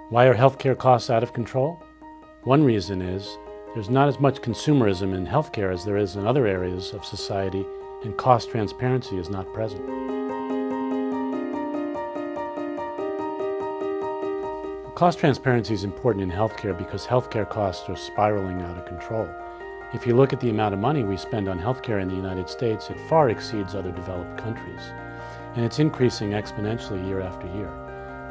Why are healthcare costs out of control? One reason is there's not as much consumerism in healthcare as there is in other areas of society, and cost transparency is not present. Cost transparency is important in healthcare because healthcare costs are spiraling out of control. If you look at the amount of money we spend on healthcare in the United States, it far exceeds other developed countries. And it's increasing exponentially year after year.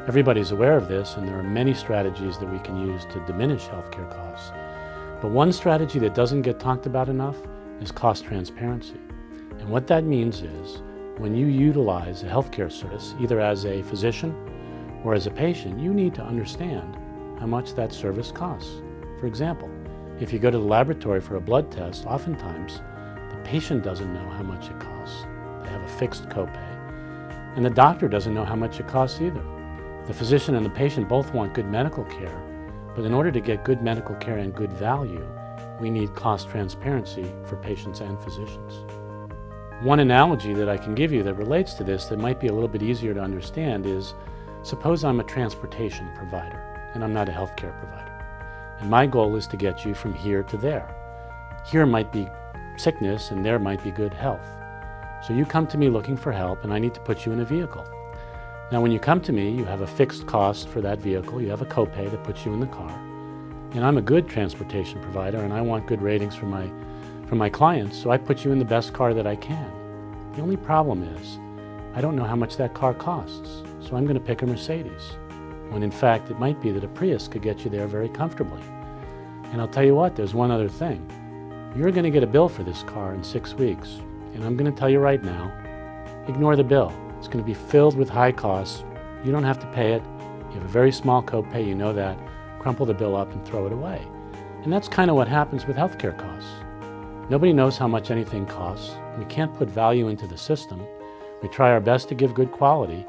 Everybody's aware of this, and there are many strategies that we can use to diminish healthcare costs. But one strategy that doesn't get talked about enough is cost transparency. And what that means is when you utilize a healthcare service, either as a physician or as a patient, you need to understand how much that service costs. For example, if you go to the laboratory for a blood test, oftentimes the patient doesn't know how much it costs. They have a fixed copay. And the doctor doesn't know how much it costs either. The physician and the patient both want good medical care, but in order to get good medical care and good value, we need cost transparency for patients and physicians. One analogy that I can give you that relates to this that might be a little bit easier to understand is, suppose I'm a transportation provider and I'm not a healthcare provider. And my goal is to get you from here to there. Here might be sickness and there might be good health. So you come to me looking for help and I need to put you in a vehicle. Now when you come to me, you have a fixed cost for that vehicle, you have a copay that puts you in the car. And I'm a good transportation provider and I want good ratings from my clients, so I put you in the best car that I can. The only problem is, I don't know how much that car costs, so I'm going to pick a Mercedes, when in fact it might be that a Prius could get you there very comfortably. And I'll tell you what, there's one other thing. You're going to get a bill for this car in 6 weeks, and I'm going to tell you right now, ignore the bill. It's going to be filled with high costs. You don't have to pay it. You have a very small copay, you know that. Crumple the bill up and throw it away. And that's kind of what happens with healthcare costs. Nobody knows how much anything costs. We can't put value into the system. We try our best to give good quality.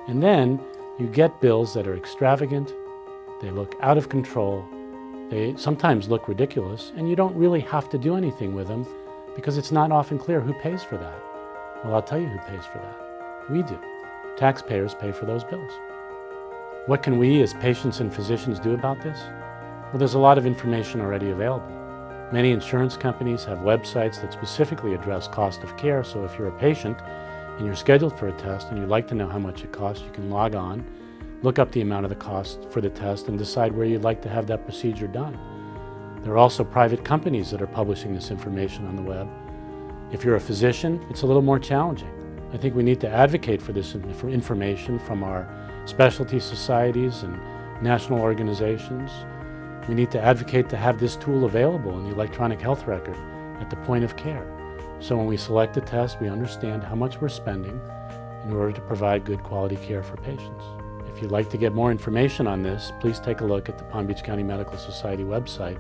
And then you get bills that are extravagant. They look out of control. They sometimes look ridiculous, and you don't really have to do anything with them because it's not often clear who pays for that. Well, I'll tell you who pays for that. We do. Taxpayers pay for those bills. What can we as patients and physicians do about this? Well, there's a lot of information already available. Many insurance companies have websites that specifically address cost of care, so if you're a patient and you're scheduled for a test and you'd like to know how much it costs, you can log on, look up the amount of the cost for the test, and decide where you'd like to have that procedure done. There are also private companies that are publishing this information on the web. If you're a physician, it's a little more challenging. I think we need to advocate for this information from our specialty societies and national organizations. We need to advocate to have this tool available in the electronic health record at the point of care. So when we select a test, we understand how much we're spending in order to provide good quality care for patients. If you'd like to get more information on this, please take a look at the Palm Beach County Medical Society website